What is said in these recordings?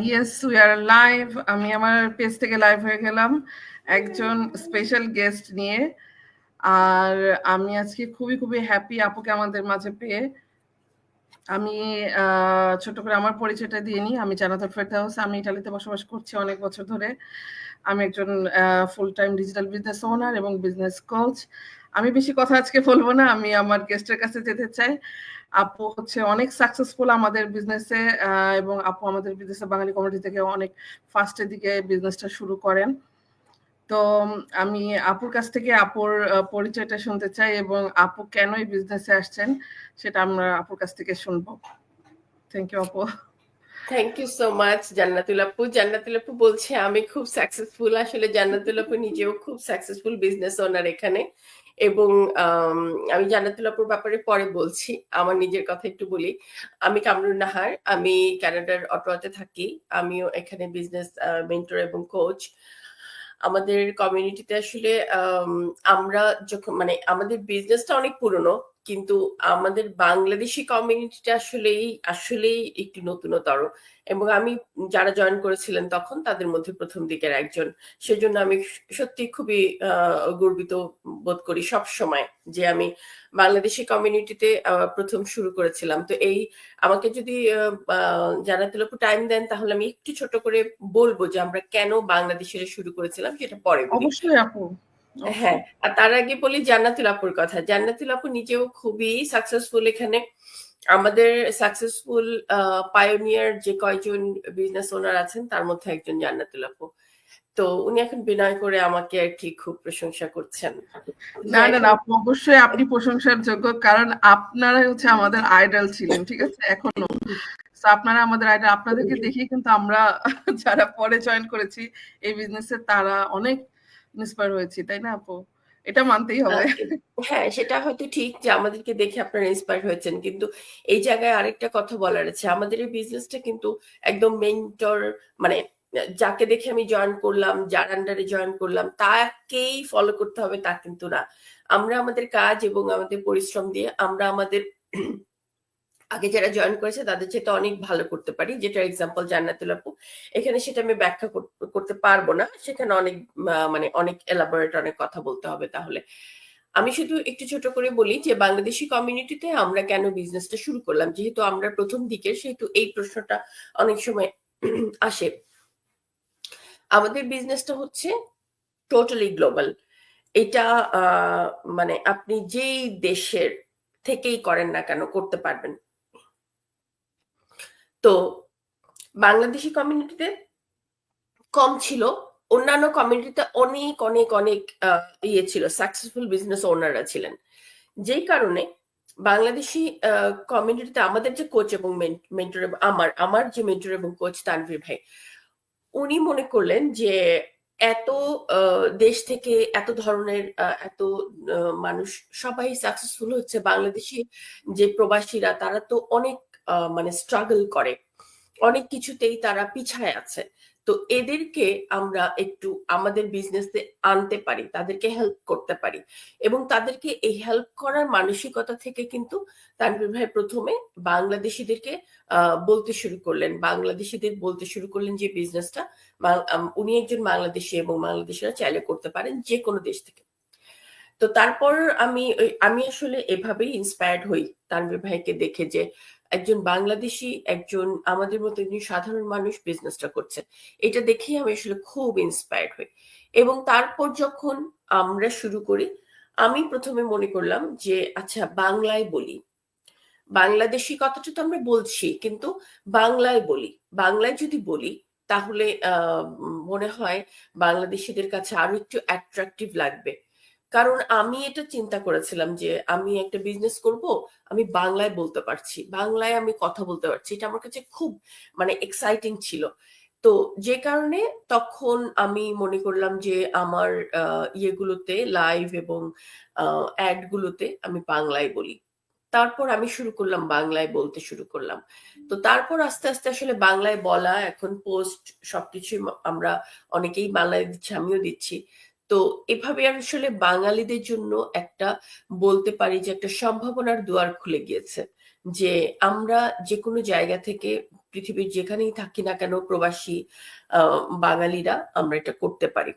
Yes, we are live. আমি আমার page থেকে লাইভ হয়ে গেলাম একজন স্পেশাল গেস্ট নিয়ে। আর আমি আজকে খুবই খুবই হ্যাপি আপুকে আমাদের মাঝে পেয়ে। আমি ছোট করে আমার পরিচয়টা দিয়ে নিই। আমি জান্নাতুল ফেরদাউস। আমি ইতালিতে বসবাস করছি অনেক বছর ধরে। আমি একজন full time digital business owner এবং বিজনেস কোচ। আমি বেশি কথা আজকে বলবো না। আমি আমার গেস্টের কাছে যেতে চাই। আপু হচ্ছে অনেক সাকসেসফুল আমাদের বিজনেসে, এবং আপু আমাদের বিজনেসে বাঙালি কমিউনিটি থেকে অনেক ফার্স্টের দিকে বিজনেসটা শুরু করেন। তো আমি আপুর কাছ থেকে আপুর পরিচয়টা শুনতে চাই এবং আপু কেন এই বিজনেসে আসছেন সেটা আমরা আপুর কাছ থেকে শুনবো। থ্যাংক ইউ আপু। থ্যাংক ইউ সো মাচ জান্নাতুল আপু। জান্নাতুল আপু বলছে আমি খুব সাকসেসফুল। আসলে জান্নাতুল আপু নিজেও খুব সাকসেসফুল বিজনেস ওনার এখানে। এবং আমি জান্নাতুল আপুর ব্যাপারে পরে বলছি। আমার নিজের কথা একটু বলি। আমি কামরুন নাহার। আমি কানাডার অটোয়াতে থাকি। আমিও এখানে বিজনেস মেন্টর এবং কোচ। আমাদের কমিউনিটিতে আসলে আমরা যখন মানে আমাদের বিজনেসটা অনেক পুরনো, কিন্তু আমাদের বাংলাদেশি কমিউনিটিটা আসলেই একটু নতুনতর। এবং আমি যারা জয়েন করেছিলেন তখন তাদের মধ্যে প্রথম দিকের একজন। সেজন্য আমি সত্যি খুবই গর্বিত বোধ করি সব সময় যে আমি বাংলাদেশি কমিউনিটিতে প্রথম শুরু করেছিলাম। তো এই আমাকে যদি জান্নাতুল আপু টাইম দেন তাহলে আমি একটু ছোট করে বলবো যে আমরা কেন বাংলাদেশিরা শুরু করেছিলাম, সেটা পরে বলি। অবশ্যই আপু, হ্যাঁ, অবশ্যই। আর তার আগে বলি জান্নাতুল আপুর কথা। জান্নাতুল আপু নিজেও খুবই সাকসেসফুল এখানে। আমাদের সাকসেসফুল পায়োনিয়ার যে কয়জন বিজনেস ওনার আছেন তার মধ্যে একজন জান্নাতুল আপু। তো উনি এখন বিনয় করে আমাকে আর কি খুব প্রশংসা করছেন যে না না না এখন। আপু, অবশ্যই আপনি প্রশংসার যোগ্য, কারণ আপনারাই হচ্ছে আমাদের আইডল ছিলেন, ঠিক আছে, এখনো। তো আপনারা আমাদের আইডল, আপনাদেরকে দেখেই কিন্তু আমরা যারা পরে জয়েন করেছি এই বিজনেসে তারা অনেক ইন্সপায়ার হয়েছি, তাই না আপু? এটা মানতেই হবে। হ্যাঁ, সেটা হয়তো ঠিক যে আমাদেরকে দেখে আপনারা ইন্সপায়ার হয়েছেন, কিন্তু এই জায়গায় আরেকটা কথা বলার আছে। আমাদের এই বিজনেসটা কিন্তু একদম মেন্টর, মানে যাকে দেখে আমি জয়েন করলাম, যার আন্ডারে জয়েন করলাম তাকেই ফলো করতে হবে তা কিন্তু না। আমরা আমাদের কাজ এবং আমাদের পরিশ্রম দিয়ে আমরা আমাদের আগে যারা জয়েন করেছে তাদের চেয়ে তো অনেক ভালো করতে পারি, যেটা এক্সাম্পল জান্নাতুল আপু। এখানে সেটা আমি ব্যাখ্যা করতে পারবো না, সেখানে অনেক মানে অনেক এলাবোরেট অনেক কথা বলতে হবে। তাহলে আমি শুধু একটু ছোট করে বলি যে বাংলাদেশি কমিউনিটিতে আমরা কেন বিজনেসটা শুরু করলাম। যেহেতু আমরা প্রথম দিকে, সেহেতু এই প্রশ্নটা অনেক সময় আসে। আমাদের বিজনেসটা হচ্ছে টোটালি গ্লোবাল। এটা মানে আপনি যেই দেশের থেকেই করেন না কেন করতে পারবেন। তো বাংলাদেশি কমিউনিটিতে কম ছিল, অন্যান্য কমিউনিটিতে অনেক অনেক অনেক ইয়ে ছিল, সাকসেসফুল বিজনেস ওনাররা ছিলেন। যেই কারণে বাংলাদেশি কমিউনিটিতে আমাদের যে কোচ এবং মেন্টর, আমার আমার যে মেন্টর এবং কোচ তানভীর ভাই, উনি মনে করলেন যে এত দেশ থেকে এত ধরনের এত মানুষ সবাই সাকসেসফুল হচ্ছে, বাংলাদেশি যে প্রবাসীরা তারা তো অনেক মানে স্ট্রাগল করে, অনেক কিছুতেই তারা পিছায় আছে। তো এদেরকে আমরা একটু আমাদের বিজনেসে আনতে পারি, তাদেরকে হেল্প করতে পারি। এবং তাদেরকে এই হেল্প করার মানসিকতা থেকে কিন্তু তানভীর ভাই প্রথমে বাংলাদেশিদেরকে বলতে শুরু করলেন, বাংলাদেশিদের বলতে শুরু করলেন যে বিজনেসটা উনি একজন বাংলাদেশি এবং বাংলাদেশিরা চাইলে করতে পারেন যে কোনো দেশ থেকে। তো তারপর আমি আসলে এভাবেই ইন্সপায়ার্ড হই তানভীর ভাইকে দেখে, যে একজন বাংলাদেশি, একজন আমাদের মতো একজন সাধারণ মানুষ বিজনেসটা করছে। এটা দেখেই আমি আসলে খুব ইন্সপায়ার্ড হই। এবং তারপর যখন আমরা শুরু করি, আমি প্রথমে মনে করলাম যে আচ্ছা বাংলায় বলি। বাংলাদেশি কথাটা তো আমরা বলছি, কিন্তু বাংলায় বলি। বাংলায় যদি বলি তাহলে মনে হয় বাংলাদেশিদের কাছে আরো একটু অ্যাট্রাকটিভ লাগবে। কারণ আমি এটা চিন্তা করেছিলাম যে আমি একটা বিজনেস করব, আমি বাংলায় বলতে পারছি, বাংলায় আমি কথা বলতে পারছি, এটা আমার কাছে খুব মানে এক্সাইটিং ছিল। তো যে কারণে তখন আমি মনে করলাম যে আমার ইয়েগুলোতে লাইভ এবং অ্যাড গুলোতে আমি বাংলায় বলি। তারপর আমি শুরু করলাম বাংলায় বলতে শুরু করলাম। তো তারপর আস্তে আস্তে আসলে বাংলায় বলা, এখন পোস্ট সবকিছু আমরা অনেকেই বাংলায় দিচ্ছি, আমিও দিচ্ছি। তো এভাবে আসলে বাঙালিদের জন্য একটা বলতে পারি যে একটা সম্ভাবনার দুয়ার খুলে গিয়েছে, যে আমরা যে কোনো জায়গা থেকে পৃথিবীর যেখানেই থাকি না কেন প্রবাসী বাঙালিরা আমরা এটা করতে পারি।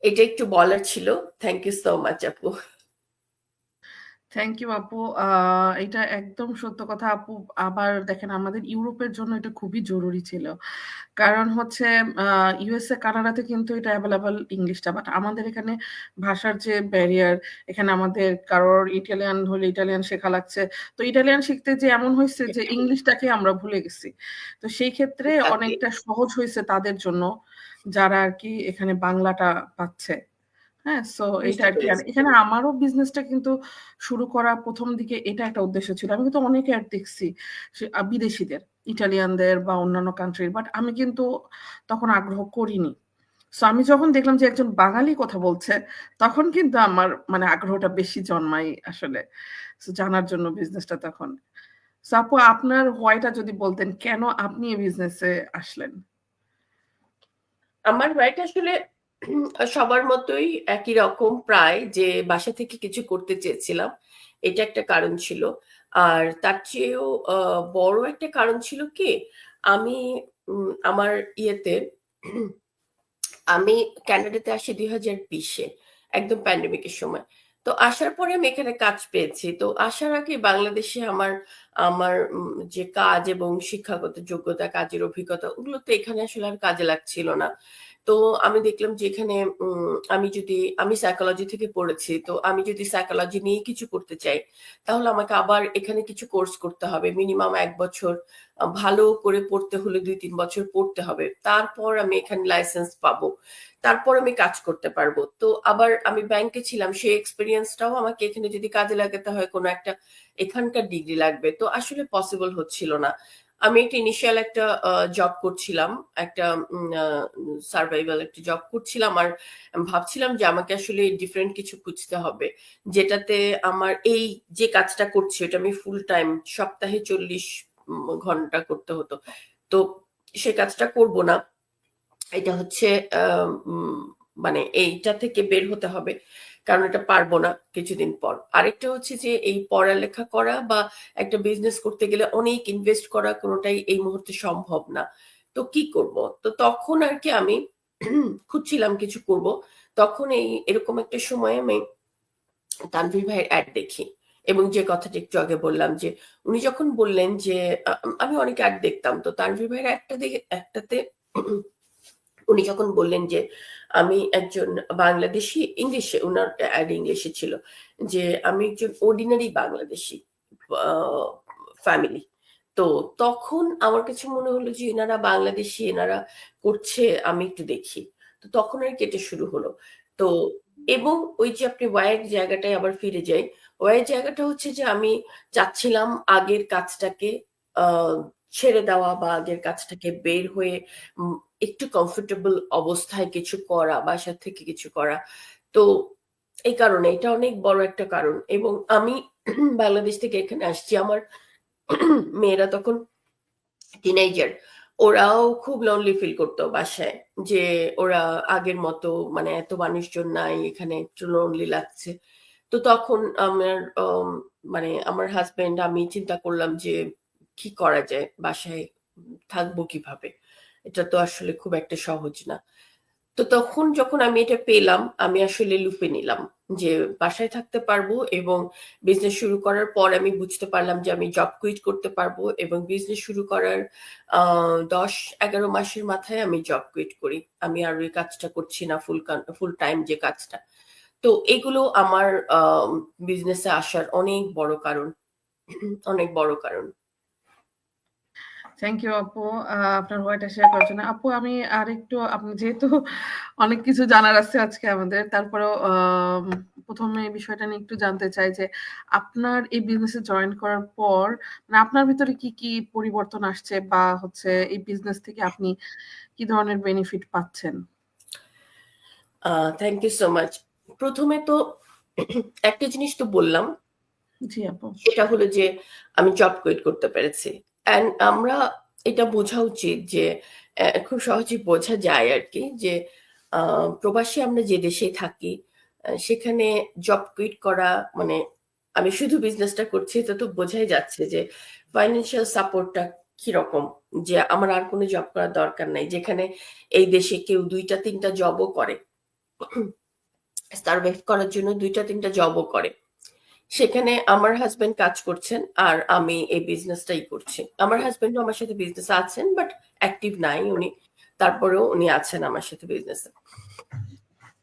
এটা একটু বলার ছিল। থ্যাংক ইউ সো মাচ আপু। থ্যাংক ইউ আপু। এটা একদম সত্য কথা আপু। আবার দেখেন আমাদের ইউরোপের জন্য এটা খুবই জরুরি ছিল। কারণ হচ্ছে ইউএসএ কানাডাতে কিন্তু এটা অ্যাভেলেবল ইংলিশটা, বাট আমাদের এখানে ভাষার যে ব্যারিয়ার, এখানে আমাদের কারোর ইটালিয়ান হলে ইটালিয়ান শেখা লাগছে। তো ইটালিয়ান শিখতে যে এমন হয়েছে যে ইংলিশটাকে আমরা ভুলে গেছি। তো সেই ক্ষেত্রে Exactly. অনেকটা সহজ হয়েছে তাদের জন্য যারা আর কি এখানে বাংলাটা পাচ্ছে। হ্যাঁ, সো এইটা বুঝতে আর কি। আর পেরেছি। এখানে আমারও বিজনেসটা কিন্তু শুরু করা প্রথম দিকে এটা একটা উদ্দেশ্য ছিল। আমি কিন্তু অনেক অ্যাড দেখছি বিদেশিদের, ইটালিয়ানদের বা অন্যান্য কান্ট্রির, বাট আমি কিন্তু তখন আগ্রহ করিনি। সো আমি যখন দেখলাম যে একজন বাঙালি কথা বলছে, তখন কিন্তু আমার মানে আগ্রহটা বেশি জন্মায় আসলে, সো জানার জন্য বিজনেসটা তখন। সো আপু আপনার হোয়াইটা যদি বলতেন কেন আপনি এই বিজনেসে আসলেন? আমার রাইট আসলে সবার মতোই একই রকম প্রায়, যে বাসা থেকে কিছু করতে চেয়েছিলাম, এটা একটা কারণ ছিল। আর তার চেয়েও বড় একটা কারণ ছিল কি, আমি আমার ইয়েতে আমি ক্যানাডাতে আসি 2020-এ, একদম প্যান্ডেমিকের সময়। তো আসার পরে আমি এখানে কাজ পেয়েছি। তো আসার আগে বাংলাদেশে আমার আমার যে কাজ এবং শিক্ষাগত যোগ্যতা, কাজের অভিজ্ঞতা, ওগুলো তো এখানে আসলে আর কাজে লাগছিল না। তো আমি দেখলাম যে এখানে আমি সাইকোলজি থেকে পড়েছি, তো আমি যদি সাইকোলজি নিয়ে কিছু করতে চাই, তাহলে আমাকে আবার এখানে কিছু কোর্স করতে হবে, মিনিমাম 1 বছর ভালো করে পড়তে হলে 2-3 বছর পড়তে হবে, তারপর আমি এখানে লাইসেন্স পাবো, তারপর আমি কাজ করতে পারবো। তো আবার আমি ব্যাংকে ছিলাম, সেই এক্সপিরিয়েন্সটাও আমাকে এখানে যদি কাজে লাগাতে হয়, কোনো একটা এখানকার ডিগ্রি লাগবে, তো আসলে পসিবল হচ্ছিল না। আমি একটা ইনিশিয়াল একটা জব করছিলাম, একটা সার্ভাইভাল একটা জব করছিলাম, আর ভাবছিলাম যে আমাকে আসলে ডিফারেন্ট কিছু খুঁজতে হবে, যেটাতে আমার এই যে কাজটা করছি ওটা আমি ফুল টাইম সপ্তাহে 40 ঘন্টা করতে হতো। তো সে কাজটা করব না, এটা হচ্ছে মানে এইটা থেকে বের হতে হবে, কারণ এটা পারবো না কিছুদিন পর। আরেকটা হচ্ছে যে এই পড়ালেখা করা বা একটা বিজনেস করতে গেলে অনেক ইনভেস্ট করা, কোনোটাই এই মুহূর্তে সম্ভব না। তো কি করব? তো তখন আর কি আমি খুঁজছিলাম কিছু করব। তখন এরকম একটা সময় আমি তানভীর ভাইয়ের অ্যাড দেখি, এবং যে কথাটা একটু আগে বললাম যে উনি যখন বললেন যে আমি অনেক অ্যাড দেখতাম, তো তানভীর ভাইয়ের একটাতে উনি যখন বললেন যে আমি একজন বাংলাদেশি, ইংলিশে উনার অ্যাড ইংলিশে ছিল, যে আমি একজন অর্ডিনারি বাংলাদেশি ফ্যামিলি। তো তখন আমার কাছে মনে হলো যে এনারা বাংলাদেশি, এনারা করছে, আমি একটু দেখি। তো তখন আর কেটে শুরু হলো। তো এবং ওই যে আপনি ওয়াইয়ের জায়গাটায় আবার ফিরে যাই, ওয়াইয়ের জায়গাটা হচ্ছে যে আমি চাচ্ছিলাম আগের কাজটাকে আহ ছেড়ে দেওয়া, বা আগের কাজটাকে বের হয়ে একটু কমফোর্টেবল অবস্থায় কিছু করা, বাসা থেকে কিছু করা। তো এই কারণে এটা অনেক বড় একটা কারণ। এবং আমি বাংলাদেশ থেকে এখানে আসছি, আমার মেয়েরা তখন টিনেজার, ওরাও খুব লনলি ফিল করতো বাসায়, যে ওরা আগের মতো মানে এত মানুষজন নাই, এখানে একটু লনলি লাগছে। তো তখন মানে আমার হাজবেন্ড, আমি চিন্তা করলাম যে কি করা যায়, বাসায় থাকবো কিভাবে, এটা তো আসলে খুব একটা সহজ না। তো তখন যখন আমি এটা পেলাম, আমি আসলে লুপে নিলাম যে বাসায় থাকতে পারবো, এবং বিজনেস শুরু করার পর আমি বুঝতে পারলাম যে আমি জব কুইট করতে পারবো, এবং বিজনেস শুরু করার 10-11 মাসের মাথায় আমি জব কুইট করি। আমি আর ওই কাজটা করছি না, ফুল টাইম যে কাজটা। তো এগুলো আমার বিজনেসে আসার অনেক বড় কারণ, অনেক বড় কারণ। থ্যাংক ইউ আপু আপনার হোয়াইটটা শেয়ার করার জন্য। আপু আমি আরেকটু, আপনি যেহেতু অনেক কিছু জানার আছে আজকে আমাদের, তারপরেও প্রথমে এই বিষয়টা নিয়ে একটু জানতে চাই যে আপনার এই বিজনেসে জয়েন করার পর মানে আপনার ভিতরে কি কি পরিবর্তন আসছে, বা হচ্ছে এই বিজনেস থেকে আপনি কি ধরনের বেনিফিট পাচ্ছেন? Thank you so much. প্রথমে তো একটা জিনিস তো বললাম, জি আপু। সেটা হলো যে আমি জব কুইট করতে পেরেছি। অ্যান্ড আমরা এটা বোঝা উচিত যে খুব সহজে বোঝা যায় আর কি, যে প্রবাসী আমরা যে দেশে থাকি, সেখানে জব কুইট করা মানে, আমি শুধু বিজনেসটা করছি, এটা তো বোঝাই যাচ্ছে যে ফাইন্যান্সিয়াল সাপোর্টটা কিরকম যে আমার আর কোনো জব করার দরকার নাই, যেখানে এই দেশে কেউ 2টা-3টা জবও করে, সার্ভাইভ করার জন্য 2টা-3টা জবও করে। সেখানে আমার হাজবেন্ড কাজ করছেন আর আমি এই বিজনেসটাই করছি। আমার হাজবেন্ডও আমার সাথে বিজনেস আছেন, বাট অ্যাক্টিভ নাই উনি, তারপরেও উনি আছেন আমার সাথে বিজনেসে।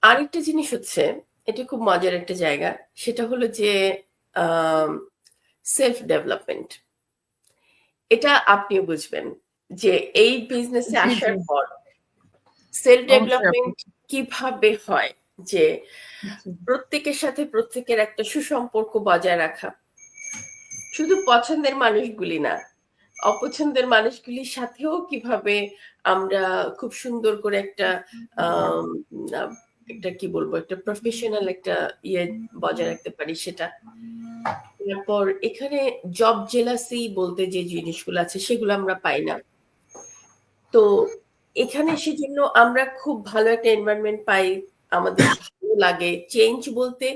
আরেকটা জিনিস হচ্ছে, এটা খুব মজার একটা জায়গা, সেটা হলো যে সেলফ ডেভেলপমেন্ট। এটা আপনিও বুঝবেন যে এই বিজনেসে জি, আসার জি। পর সেলফ অবশ্যই আপু। ডেভেলপমেন্ট কিভাবে হয়, যে জি। প্রত্যেকের সাথে প্রত্যেকের একটা সুসম্পর্ক বজায় রাখা, শুধু পছন্দের মানুষগুলি না, অপছন্দের মানুষগুলির সাথেও কিভাবে আমরা খুব সুন্দর করে একটা আম, আহ, একটা কি বলবো, একটা প্রফেশনাল একটা ইয়ে বজায় রাখতে পারি সেটা। তারপর এখানে জব জেলাসি বলতে যে জিনিসগুলো আছে সেগুলো আমরা পাই না। তো এখানে সেজন্য আমরা খুব ভালো একটা এনভায়রনমেন্ট পাই, আমাদের ভালো লাগে। চেঞ্জ বলতে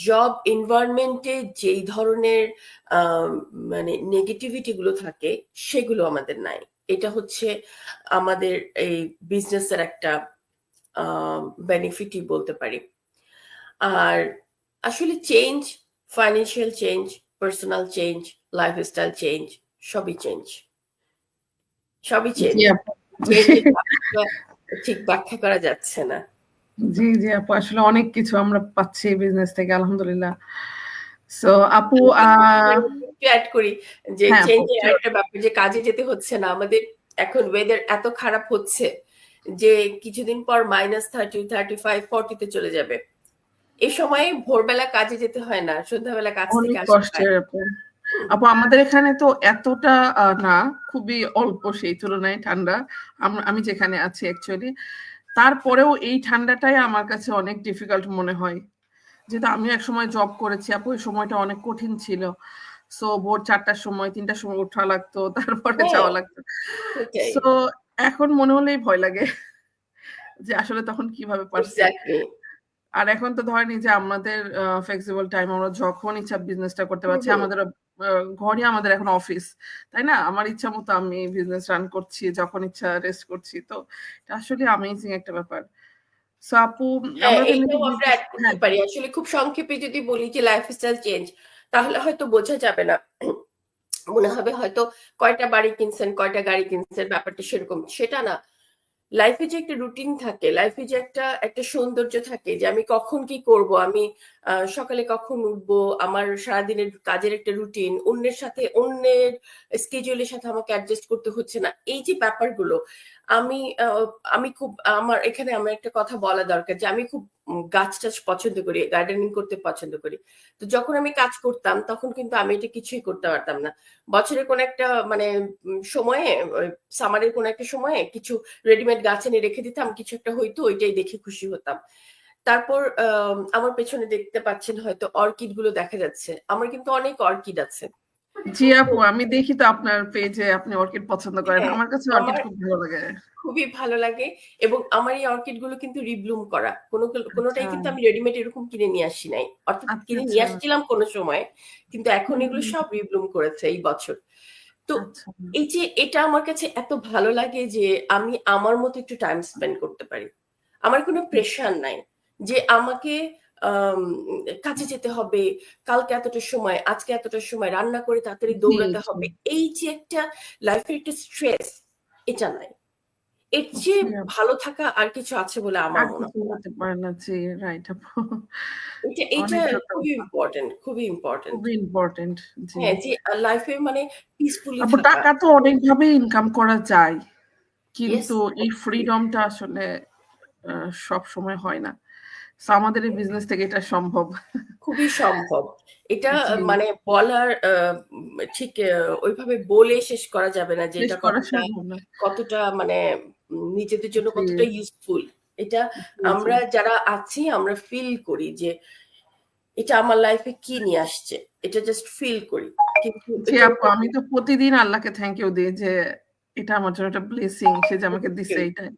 জব এনভায়রনমেন্টে যেই ধরনের আম, মানে নেগেটিভিটি গুলো থাকে সেগুলো আমাদের নাই। এটা হচ্ছে আমাদের এই বিজনেসের একটা বেনিফিটই বলতে পারি। আর আসলে change, financial change, personal change, lifestyle change, সবই চেঞ্জ, সবই চেঞ্জ। জি আপু। চেঞ্জের ঠিক ব্যাখ্যা করা যাচ্ছে না। জি, জি আপু, আসলে অনেক কিছু আমরা পাচ্ছি বিজনেস থেকে, আলহামদুলিল্লাহ। সো আপু একটু অ্যাড করি যে হ্যাঁ আপু, চেঞ্জের আরেকটা ব্যাপার, যে কাজে যেতে হচ্ছে না আমাদের। এখন ওয়েদার এত খারাপ হচ্ছে যে কিছুদিন পর -30, -35, -40 চলে যাবে। এই সময়ে ভোরবেলা কাজে যেতে হয় না, সন্ধ্যাবেলা কাজ অনেক থেকে আসতে হয়। কষ্টের আপু। আপু আমাদের এখানে তো এতটা না, খুবই অল্প সেই তুলনায় ঠান্ডা। আমি যেখানে আছি অ্যাকচুয়ালি, তারপরেও এই ঠান্ডাটাই আমার কাছে অনেক ডিফিকাল্ট মনে হয়। যেহেতু আমিও একসময় জব করেছি আপু, ওই সময়টা অনেক কঠিন ছিল। সো ভোর 4টার সময় 3টার সময় ওঠা লাগতো, তারপরে হ্যাঁ, যাওয়া লাগতো। সেটাই, সো এখন মনে হলেই ভয় লাগে যে আসলে তখন কিভাবে পারছি। এক্স্যাক্টলি। আর এখন তো ধরেন এই যে আমাদের ফ্লেক্সিবল টাইম, আমরা যখন ইচ্ছা বিজনেসটা করতে পারছি। আমাদের ঘরই আমাদের এখন অফিস, তাই না? আমার ইচ্ছা মতো আমি বিজনেস রান করছি, যখন ইচ্ছা রেস্ট করছি। তো এটা আসলে অ্যামেজিং একটা ব্যাপার। সো আপু হ্যাঁ, আমরা তো এমনিতে এইটাও আমরা বিজনেস, অ্যাড করতে হ্যাঁ পারি। আসলে খুব সংক্ষেপে যদি বলি যে লাইফস্টাইল চেঞ্জ, তাহলে হয়তো বোঝা যাবে না, মনে হবে হয়তো কয়টা বাড়ি কিনছেন, কয়টা গাড়ি কিনছেন, ব্যাপারটা সেরকম, সেটা না। লাইফে যে একটা রুটিন থাকে, লাইফে যে একটা একটা সৌন্দর্য থাকে, যে আমি কখন কি করব, আমি সকালে কখন উঠবো, আমার সারাদিনের কাজের একটা রুটিন, অন্যের সাথে অন্যের স্কেডিউলের সাথে আমাকে অ্যাডজাস্ট করতে হচ্ছে না, এই যে ব্যাপারগুলো। আমি আমি খুব, আমার এখানে আমার একটা কথা বলা দরকার, যে আমি খুব গাছ টাছ পছন্দ করি, গার্ডেনিং করতে পছন্দ করি। তো যখন আমি কাজ করতাম তখন কিন্তু আমি এটা কিছুই করতে পারতাম না। বছরের কোন একটা মানে সময়ে, সামারের কোন একটা সময়ে কিছু রেডিমেড গাছ এনে রেখে দিতাম, কিছু একটা হইতো, ওইটাই দেখে খুশি হতাম। তারপর আমার পেছনে দেখতে পাচ্ছেন হয়তো অর্কিড গুলো দেখা যাচ্ছে, আমার কিন্তু অনেক অর্কিড আছে। জি তো আপু, আমি দেখি তো আপনার পেজে আপনি অর্কিড পছন্দ করেন। হ্যাঁ, আমার কাছে অর্কিড আমার খুব ভালো লাগে। খুবই ভালো লাগে। এবং আমার এই অর্কিড গুলো কিন্তু রিব্লুম করা, আচ্ছা, কোনোটাই কিন্তু আমি রেডিমেড এরকম কিনে নিয়ে আসি নাই, অর্থাৎ আচ্ছা, কিনে নিয়ে আচ্ছা। আসছিলাম কোনো সময়, কিন্তু এখন হুম, এগুলো হুম, সব রিব্লুম করেছে এই বছর। তো আচ্ছা। এই যে এটা আমার কাছে এত ভালো লাগে যে আমি আমার মতো একটু টাইম স্পেন্ড করতে পারি। আমার কোনো প্রেশার নাই যে আমাকে আম, কাজে যেতে হবে, কালকে এতটার সময়, আজকে এতটার সময় রান্না করে তাড়াতাড়ি জি, দৌড়াতে জি। হবে, এই যে একটা লাইফের একটা স্ট্রেস, এটা নাই। এর চেয়ে জি আপু। ভালো থাকা আর কিছু আছে বলে আমার আর মনে কিছু হয় না। হতে পারে না। জি, রাইট আপু। এটা এটা অনেক সত্য খুবই কথা। ইম্পর্টেন্ট, খুবই ইম্পর্টেন্ট। খুবই ইম্পোর্টেন্ট। জি। হ্যাঁ, যে লাইফে মানে পিসফুলি আপু থাকা। টাকা তো অনেকভাবে ইনকাম করা যায়। ইয়েস, কিন্তু এই ফ্রিডমটা আসলে সবসময় হয় না। সো আমাদের এই বিজনেস থেকে এটা সম্ভব। খুবই সম্ভব। এটা জি, মানে বলার ঠিক ওইভাবে বলে শেষ করা যাবে না যে শেষ এটা করা কতটা, সম্ভব না। কতটা মানে নিজেদের জন্য জি, কতটা ইউজফুল। এটা জি, জি। আমরা যারা আছি আমরা ফিল করি যে এটা আমার লাইফে কি নিয়ে আসছে, এটা জাস্ট ফিল করি, কিন্তু জি এটার আপু, আমি তো প্রতিদিন আল্লাহকে থ্যাংক ইউ দিই যে এটা আমার জন্য একটা ব্লেসিং, সে যে আমাকে দিছে এইটাই।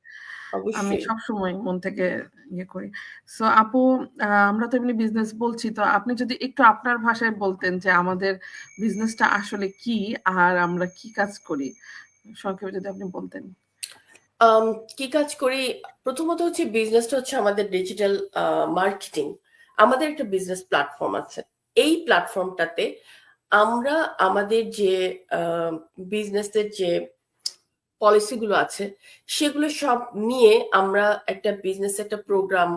আমি অবশ্যই। সবসময় মন থেকে ইয়ে করি। সো আপু, আমরা তো এমনি বিজনেস বলছি, তো আপনি যদি একটু আপনার ভাষায় বলতেন যে আমাদের বিজনেসটা আসলে কি আর আমরা কি কাজ করি, সংক্ষেপে যদি আপনি বলতেন। কি কাজ করি? প্রথমত হচ্ছে বিজনেসটা হচ্ছে আমাদের ডিজিটাল মার্কেটিং। আমাদের একটা বিজনেস প্ল্যাটফর্ম আছে। এই প্ল্যাটফর্মটাতে আমরা আমাদের যে বিজনেসের যে পলিসিগুলো আছে সেগুলো সব নিয়ে আমরা একটা বিজনেস একটা প্রোগ্রাম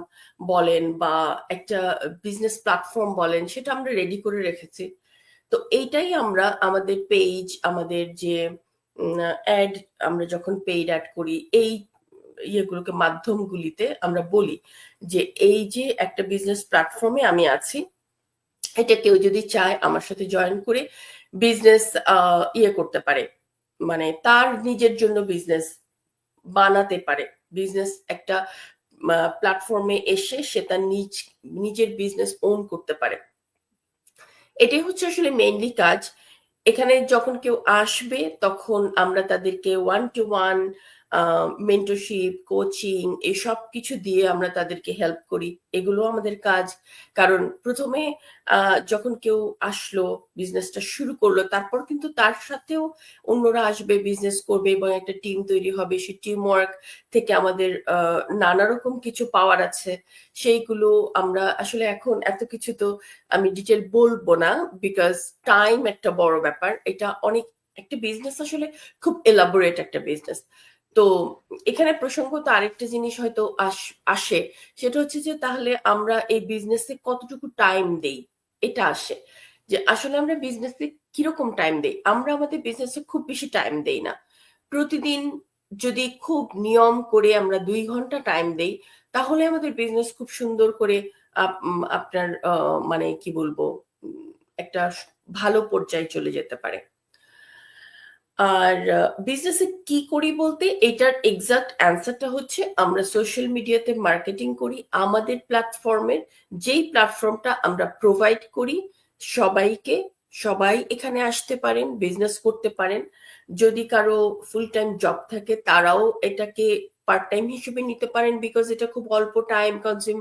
বলেন বা একটা বিজনেস প্ল্যাটফর্ম বলেন, সেটা আমরা রেডি করে রেখেছি। তো এইটাই আমরা আমাদের পেজ, আমাদের যে অ্যাড, আমরা যখন পেইড অ্যাড করি এই ইয়েগুলোকে মাধ্যমগুলিতে আমরা বলি যে এই যে একটা বিজনেস প্ল্যাটফর্মে আমি আছি, এটা কেউ যদি চায় আমার সাথে জয়েন করে বিজনেস ইয়ে করতে পারে, মানে তার নিজের জন্য বিজনেস বানাতে পারে। বিজনেস একটা প্ল্যাটফর্মে এসে সে তার নিজের বিজনেস ওন করতে পারে। এটাই হচ্ছে আসলে মেইনলি কাজ। এখানে যখন কেউ আসবে তখন আমরা তাদেরকে 1-to-1 মেন্টরশিপ, কোচিং এসব কিছু দিয়ে আমরা তাদেরকে হেল্প করি। এগুলো আমাদের কাজ। কারণ প্রথমে যখন কেউ আসলো, বিজনেসটা শুরু করলো, তারপর কিন্তু তার সাথেও অন্যরা আসবে, বিজনেস করবে এবং একটা টিম তৈরি হবে। সেই টিম ওয়ার্ক থেকে আমাদের নানা রকম কিছু পাওয়ার আছে। সেইগুলো আমরা আসলে এখন এত কিছু তো আমি ডিটেল বলবো না, বিকজ টাইম একটা বড় ব্যাপার। এটা অনেক, একটা বিজনেস আসলে খুব এলাবোরেট একটা বিজনেস। তো এখানে প্রসঙ্গত আরেকটা জিনিস হয়তো আসে, সেটা হচ্ছে যে তাহলে আমরা এই বিজনেসে কতটুকু টাইম দেই, এটা আসে যে আসলে আমরা বিজনেসে কিরকম টাইম দেই। আমরা আমাদের বিজনেসে খুব বেশি টাইম দেই না। প্রতিদিন যদি খুব নিয়ম করে আমরা 2 ঘন্টা টাইম দেই, তাহলে আমাদের বিজনেস খুব সুন্দর করে আপনার মানে কি বলবো, একটা ভালো পর্যায়ে চলে যেতে পারে। আর বিজনেসে কি করি বলতে, এটার এক্সাক্ট অ্যান্সারটা হচ্ছে আমরা সোশ্যাল মিডিয়াতে মার্কেটিং করি আমাদের প্ল্যাটফর্মের। যেই প্ল্যাটফর্মটা আমরা প্রোভাইড করি সবাইকে, সবাই এখানে আসতে পারেন, বিজনেস করতে পারেন। যদি কারো ফুল টাইম জব থাকে তারাও এটাকে পার্ট টাইম হিসেবে নিতে পারেন, বিকজ এটা খুব অল্প টাইম কনজিউম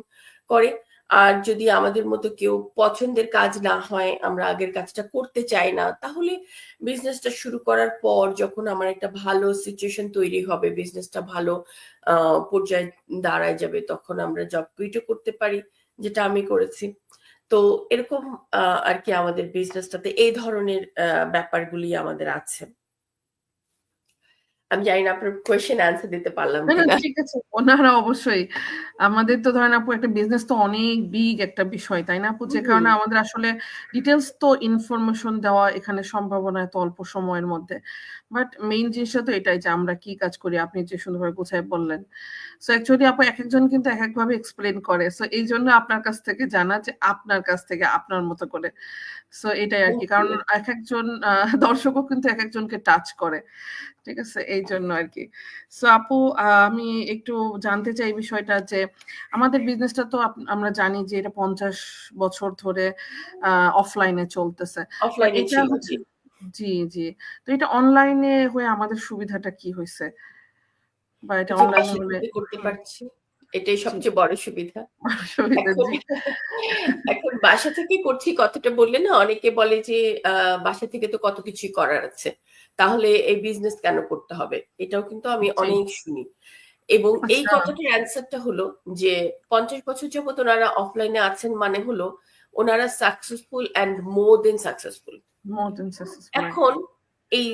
করে। আর যদি আমাদের মতো কেউ পছন্দের কাজ না হয়, আমরা আগের কাজটা করতে চাই না, তাহলে বিজনেসটা শুরু করার পর যখন আমার একটা ভালো সিচুয়েশন তৈরি হবে, বিজনেসটা ভালো পর্যায়ে দাঁড়ায় যাবে, তখন আমরা জব কুইটও করতে পারি, যেটা আমি করেছি। তো এরকম আর কি আমাদের বিজনেসটাতে এই ধরনের ব্যাপারগুলি আমাদের আছে। আমি জানি না আপনার কোয়েশ্চেন অ্যান্সার দিতে পারলাম না, না, কিনা। ঠিক আছে। ওনারা অবশ্যই। আমাদের তো ধরেন আপু একটা বিজনেস তো অনেক বিগ একটা বিষয়, তাই না আপু? যে কারণে আমাদের আসলে ডিটেইলস তো ইনফরমেশন দেওয়া এখানে সম্ভব না এত অল্প সময়ের মধ্যে। বাট মেইন জিনিসটা তো এটাই যে আমরা কি কাজ করি, আপনি যে সুন্দরভাবে গুছায় বললেন। সো অ্যাকচুয়ালি আপু একেকজন কিন্তু একেকভাবে এক্সপ্লেইন করে। সো এইজন্য আপনার কাছ থেকে জানা যে আপনার কাছ থেকে আপনার মতো করে। সো এটাই আরকি। কারণ একেকজন দর্শকও কিন্তু একেকজনকে টাচ করে। ঠিক আছে? এইজন্য আরকি। সো আপু, আমি একটু জানতে চাই এই বিষয়টা যে আমাদের বিজনেসটা তো আমরা জানি যে এটা 50 বছর ধরে অফলাইনে চলতেছে। তো অফলাইনে এটা ছিল, হচ্ছে, জি। জি, জি। তো এটা অনলাইনে হয়ে আমাদের সুবিধাটা কি হইছে? বা এটা যে অনলাইনে বাসা হলে থেকে করতে হুম, পারছি, এটাই জি, সবচেয়ে বড় সুবিধা। সুবিধা, এখন জি। এখন বাসা থেকে করছি কথাটা বললে না, অনেকে বলে যে বাসা থেকে তো কত কিছুই করার আছে, তাহলে এই বিজনেস কেন করতে হবে? এটাও কিন্তু আমি জি। অনেক শুনি। এবং এই আচ্ছা, কথাটার অ্যান্সারটা হলো যে 50 বছর যাবত ওনারা অফলাইনে আছেন, মানে হলো ওনারা successful and more than successful. more than successful এখন একদম। এই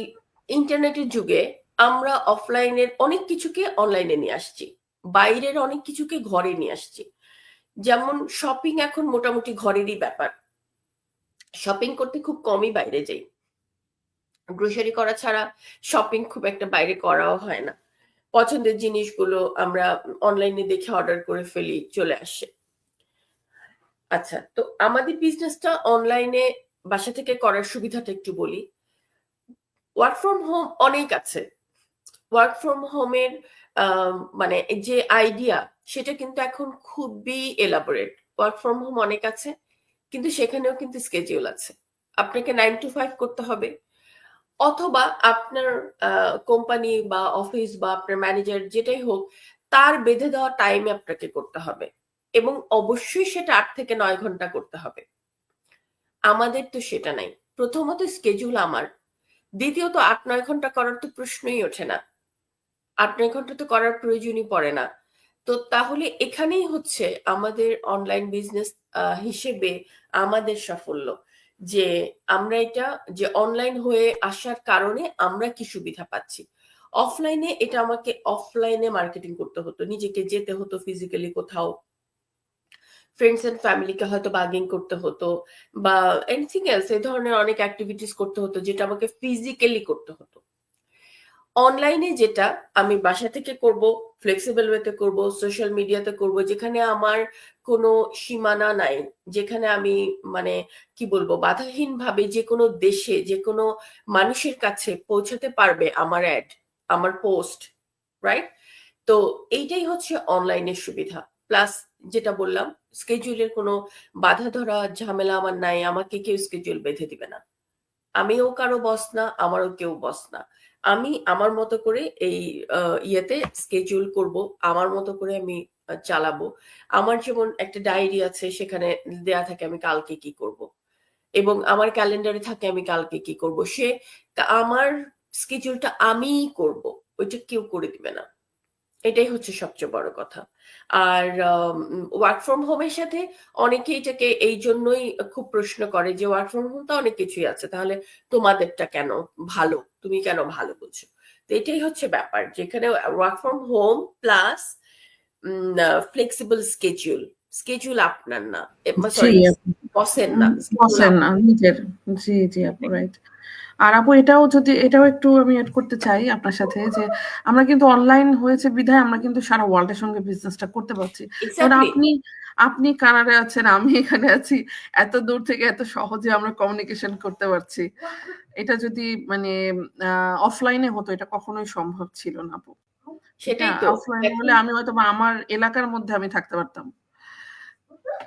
ইন্টারনেটের যুগে আমরা অফলাইনের অনেক কিছুকে অনলাইনে নিয়ে আসছি, বাইরের অনেক কিছুকে ঘরে নিয়ে আসছি। যেমন শপিং এখন মোটামুটি ঘরেরই ব্যাপার। শপিং করতে খুব কমই বাইরে যাই। গ্রোসারি করা ছাড়া শপিং খুব একটা বাইরে করাও হয় না। পছন্দের জিনিসগুলো আমরা অনলাইনে দেখে অর্ডার করে ফেলি, চলে আসে। আচ্ছা, তো আমাদের বিজনেসটা অনলাইনে বাসা থেকে করার সুবিধাটা একটু বলি। ওয়ার্ক ফ্রম হোম অনেক আছে। ওয়ার্ক ফ্রম হোমের মানে যে আইডিয়া, সেটা কিন্তু এখন খুবই এলাবোরেট। ওয়ার্ক ফ্রম হোম অনেক আছে, কিন্তু সেখানেও কিন্তু স্কেডিউল আছে। আপনাকে 9 to 5 করতে হবে, অথবা আপনার কোম্পানি বা অফিস বা আপনার ম্যানেজার যেটাই হোক, তার বেঁধে দেওয়া টাইমে আপনাকে করতে হবে, এবং অবশ্যই সেটা 8 থেকে 9 ঘন্টা করতে হবে। আমাদের তো সেটা নাই। প্রথমত স্কেজুল আমার, দ্বিতীয়ত 8-9 ঘন্টা করার তো প্রশ্নই ওঠে না, 8-9 ঘন্টা তো করার প্রয়োজনই পড়ে না। তো তাহলে এখানেই হচ্ছে আমাদের অনলাইন বিজনেস হিসেবে আমাদের সাফল্য, যে আমরা এটা, যে অনলাইন হয়ে আসার কারণে আমরা কি সুবিধা পাচ্ছি। অফলাইনে এটা আমাকে অফলাইনে মার্কেটিং করতে হতো, নিজেকে যেতে হতো ফিজিক্যালি কোথাও, ফ্রেন্ডস এন্ড ফ্যামিলিকে হয়তো বার্গেন করতে হতো, বা এনিথিং এলস, এই ধরনের অনেক অ্যাক্টিভিটিস করতে হতো যেটা আমাকে ফিজিক্যালি করতে হতো। অনলাইনে যেটা আমি বাসা থেকে করব, ফ্লেক্সিবল ওয়েতে করব, সোশ্যাল মিডিয়াতে করব, যেখানে আমার কোনো সীমানা নাই, যেখানে আমি মানে কি বলবো, বাধাহীন ভাবে যে কোনো দেশে যে কোনো মানুষের কাছে পৌঁছাতে পারবে আমার অ্যাড, আমার পোস্ট, রাইট? তো এইটাই হচ্ছে অনলাইনের সুবিধা। প্লাস যেটা বললাম, স্কেজুলের কোনো বাধা ধরা ঝামেলা আমার নাই, আমাকে কেউ স্কেজুল বেঁধে দিবে না, আমিও কারো বস না, আমারও কেউ বস না। আমি আমার মতো করে এই ইয়েতে স্কেজুল করব, আমার মতো করে আমি চালাবো। আমার যেমন একটা ডায়েরি আছে, সেখানে দেয়া থাকে আমি কালকে কি করব, এবং আমার ক্যালেন্ডারে থাকে আমি কালকে কি করব। আমার স্কেজুলটা আমিই করব, ওইটা কেউ করে দিবে না। এটাই হচ্ছে সবচেয়ে বড় কথা। আর ওয়ার্ক ফ্রম হোমের সাথে অনেকে এটাকে এই জন্যই খুব প্রশ্ন করে যে ওয়ার্ক ফ্রম হোম তো অনেক কিছুই আছে, তাহলে তোমাদেরটা কেন ভালো, তুমি কেন ভালো বলছো? তো এটাই হচ্ছে ব্যাপার, যেখানে work from whom plus flexible schedule, schedule আপনার না, জি সরি আপু। বসের না, স্কেজুল বসেন না, আপনার। নিজের। জি জি আপু, রাইট। আর আপু এটাও যদি, এটাও একটু আমি এড করতে চাই আপনার সাথে, যে আমরা কিন্তু অনলাইন হয়েছে বিধায় আমরা কিন্তু সারা ওয়ার্ল্ডের সঙ্গে বিজনেসটা করতে পারছি। যেমন এক্স্যাক্টলি। আপনি, আপনি কানাডায় আছেন, আমি এখানে আছি, এত দূর থেকে এত সহজে আমরা কমিউনিকেশন করতে পারছি। এটা যদি মানে অফলাইনে হতো, এটা কখনোই সম্ভব ছিল না আপু। এটা সেটাই তো অফলাইনে হলে এখন। আমি হয়তো বা আমার এলাকার মধ্যে আমি থাকতে পারতাম,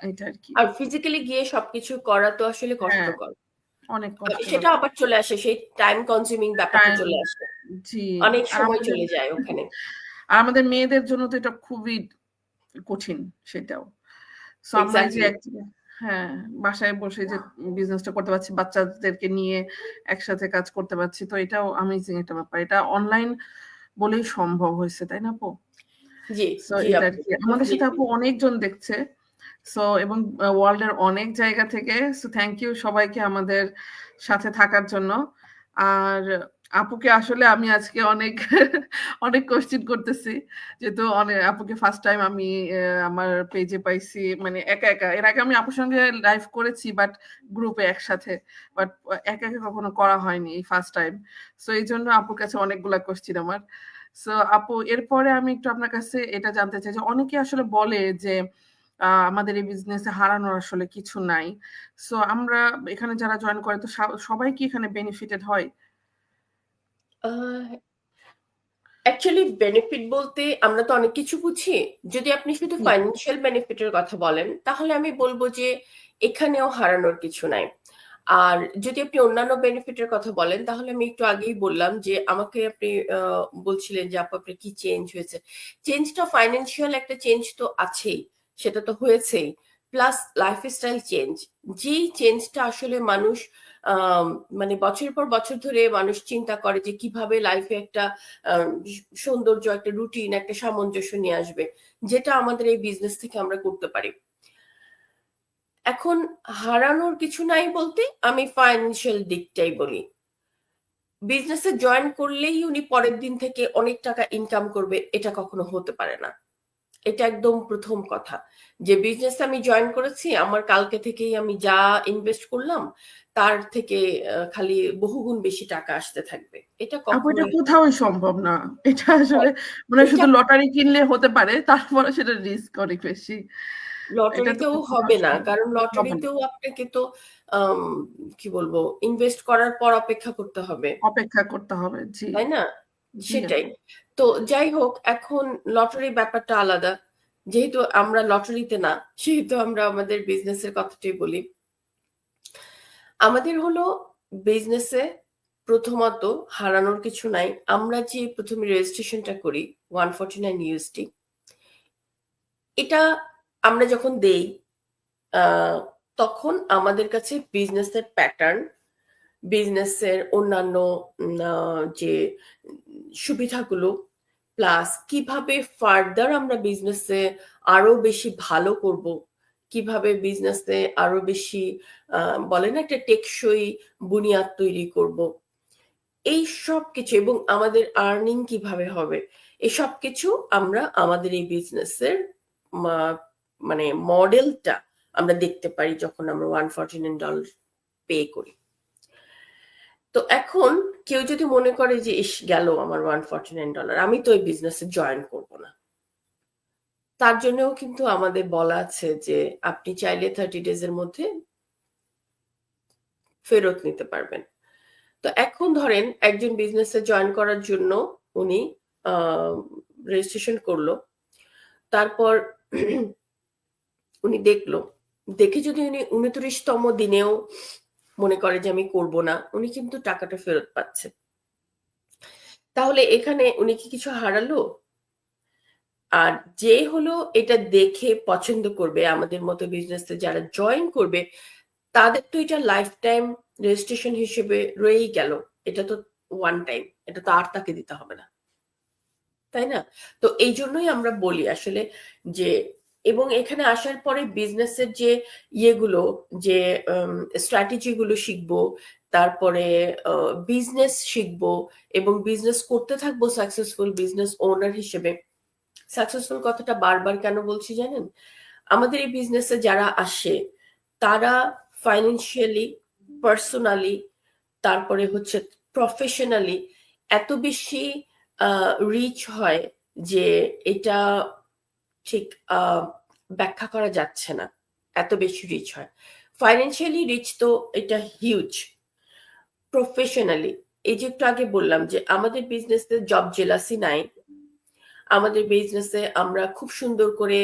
এটা আর কি। আর ফিজিক্যালি গিয়ে সবকিছু করা তো আসলে হ্যাঁ, কষ্টকর। অনেক কষ্টকর। সেটা আবার চলে আসে, সেই টাইম কনজিউমিং ব্যাপারটা টাইম, চলে আসে, জি। অনেক আর সময় আমাদের, চলে যায় ওখানে। আর আমাদের মেয়েদের জন্য তো এটা খুবই কঠিন সেটাও। সো আমরা এই যে এক্স্যাক্টলি। হ্যাঁ, বাসায় বসে যে বিজনেসটা করতে পারছি, বাচ্চাদেরকে নিয়ে একসাথে কাজ করতে পারছি, তো এটাও অ্যামেজিং একটা ব্যাপার। এটা অনলাইন বলেই সম্ভব হয়েছে, তাই না আপু? জি, সো জি এটা আর আপু, কি আমাদের সাথে ডেফিনিটলি। আপু অনেকজন দেখছে। সো এবং ওয়ার্ল্ডের অনেক জায়গা থেকে। সো থ্যাংক ইউ সবাইকে আমাদের সাথে থাকার জন্য। আর আপুকে আসলে আমি আজকে অনেক অনেক কোশ্চেন করতেছি, যেহেতু অনেক আপুকে ফার্স্ট টাইম আমি আমার পেজে পাইছি, মানে একা একা। এর আগে আমি আপুর সঙ্গে লাইভ করেছি, বাট গ্রুপে একসাথে, বাট একা একা কখনো করা হয়নি, এই ফার্স্ট টাইম। সো এই জন্য আপুর কাছে অনেকগুলা কোশ্চেন আমার। সো আপু এরপরে আমি একটু আপনার কাছে এটা জানতে চাই যে অনেকে আসলে বলে যে আমাদের এই বিজনেসে হারানোর আসলে কিছু নাই। সো আমরা এখানে যারা জয়েন করে, তো সবাই কি এখানে বেনিফিটেড হয়? অ্যাকচুয়ালি বেনিফিট বলতে আমরা তো অনেক কিছু বুঝি। যদি আপনি শুধু জি, ফাইন্যান্সিয়াল বেনিফিটের কথা বলেন, তাহলে আমি বলবো যে এখানেও হারানোর কিছু নাই। আর যদি আপনি অন্যান্য বেনিফিটের কথা বলেন, তাহলে আমি একটু আগেই বললাম যে আমাকে আপনি বলছিলেন যে আপু আপনার কি চেঞ্জ হয়েছে। চেঞ্জটা ফাইন্যান্সিয়াল একটা চেঞ্জ তো আছেই, সেটা তো হয়েছেই। প্লাস লাইফস্টাইল চেঞ্জ, যেই চেঞ্জটা আসলে মানুষ আহ মানে বছরের পর বছর ধরে মানুষ চিন্তা করে যে কিভাবে লাইফে একটা আহ, সৌন্দর্য, একটা রুটিন, একটা সামঞ্জস্য নিয়ে আসবে, যেটা আমাদের এই বিজনেস থেকে আমরা করতে পারি। এখন হারানোর কিছু নাই বলতে আমি ফাইন্যান্সিয়াল দিকটাই বলি। বিজনেসে জয়েন করলেই উনি পরের দিন থেকে অনেক টাকা ইনকাম করবে, এটা কখনো হতে পারে না। এটা একদম প্রথম কথা, যে বিজনেস আমি জয়েন করেছি, আমার কালকে থেকেই আমি যা ইনভেস্ট করলাম তার থেকে খালি বহুগুণ বেশি টাকা আসতে থাকবে, এটা আপু এটা কখনোই কোথাওই সম্ভব না। এটা আসলে মানে এটা শুধু লটারি কিনলে হতে পারে, তারপরে সেটা রিস্ক অনেক বেশি। এটা তো লটারিতেও কোথাও হবে না, সম্ভব কারণ হবে না। লটারিতেও আপনাকে তো আম, কি বলবো, ইনভেস্ট করার পর অপেক্ষা করতে হবে, অপেক্ষা করতে হবে, জি। তাই না? জি সেটাই। আপু। তো যাই হোক, এখন লটারি ব্যাপারটা আলাদা। যেহেতু আমরা লটারিতে না, সেহেতু আমরা আমাদের বিজনেসের কথাটাই বলি। আমাদের হলো বিজনেসে প্রথমত হারানোর কিছু নাই। আমরা যে প্রথমে রেজিস্ট্রেশনটা করি 149 USD, এটা আমরা যখন দেই তখন আমাদের কাছে বিজনেসের প্যাটার্ন, বিজনেসের অন্যান্য যে সুবিধাগুলো, প্লাস কিভাবে ফার্দার আমরা বিজনেসে আরো বেশি ভালো করব, কিভাবে বিজনেসে আরো বেশি বলে না একটা টেকসই বুনিয়াদ তৈরি করব, এই সব কিছু, এবং আমাদের আর্নিং কিভাবে হবে, এই সব কিছু আমরা আমাদের এই বিজনেসের মানে মডেলটা আমরা দেখতে পারি যখন আমরা $149 পে করি। তো এখন কেউ যদি মনে করে যে ইস গেল আমার $149, আমি তো এই বিজনেসে জয়েন করব না, তার জন্যও কিন্তু আমাদের বলা আছে যে আপনি চাইলে 30 ডেজ এর মধ্যে ফেরত নিতে পারবেন। তো এখন ধরেন একজন বিজনেসে জয়েন করার জন্য উনি রেজিস্ট্রেশন করলো, তারপর উনি দেখলো, দেখে যদি উনি 29তম দিনেও মনে করে যে আমি করব না, উনি কিন্তু টাকাটা ফেরত পাচ্ছে। তাহলে এখানে উনি কি কিছু হারালো? আর যে হলো এটা দেখে পছন্দ করবে, আমাদের মতো বিজনেসে যারা জয়েন করবে, তাদের তো এটা লাইফ টাইম রেজিস্ট্রেশন হিসেবে রয়েই গেল, এটা তো ওয়ান টাইম, এটা তো আর তাকে দিতে হবে না, তাই না? তো এই জন্যই আমরা বলি আসলে যে, এবং এখানে আসার পরে বিজনেসের যে ইয়েগুলো, যে স্ট্র্যাটেজি গুলো শিখবো, তারপরে বিজনেস শিখবো এবং বিজনেস করতে থাকবো সাকসেসফুল বিজনেস ওনার হিসেবে। সাকসেসফুল কথাটা বারবার কেন বলছি জানেন? আমাদের এই বিজনেসে যারা আসে তারা ফাইন্যান্সিয়ালি, পার্সোনালি, তারপরে হচ্ছে প্রফেশনালি এত বেশি রিচ হয় যে এটা ঠিক ব্যাখ্যা করা যাচ্ছে না, এত বেশি রিচ হয়। ফাইন্যান্সিয়ালি রিচ তো এটা হিউজ। প্রফেশনালি, এই যে একটু আগে বললাম যে আমাদের বিজনেসে জব জেলাসি নাই, আমাদের বিজনেসে আমরা খুব সুন্দর করে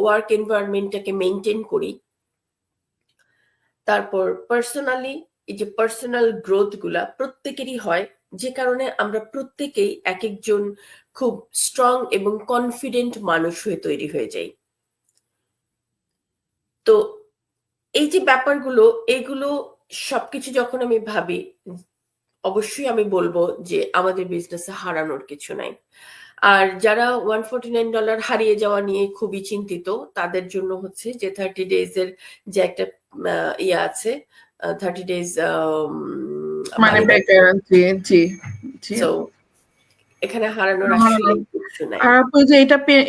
ওয়ার্ক এনভায়রনমেন্টটাকে মেনটেন করি। তারপর পার্সোনালি, এই যে পার্সোনাল গ্রোথ গুলা প্রত্যেকেরই হয়, যে কারণে আমরা প্রত্যেকেই এক একজন খুব স্ট্রং এবং কনফিডেন্ট মানুষ হয়ে তৈরি হয়ে যাই। তো এই যে ব্যাপারগুলো, এগুলো সবকিছু যখন আমি ভাবি, অবশ্যই আমি বলবো যে আমাদের বিজনেসে হারানোর কিছু নাই। আর যারা $149 হারিয়ে যাওয়া নিয়ে খুবই চিন্তিত, তাদের জন্য হচ্ছে যে 30 ডেজ এর যে একটা ইয়ে আছে, 30 ডেজ মানে ব্যাক গ্যারান্টি। জি জি সো আপু। এখানে হারানোর আসলে কিছু নাই। আর আপু যে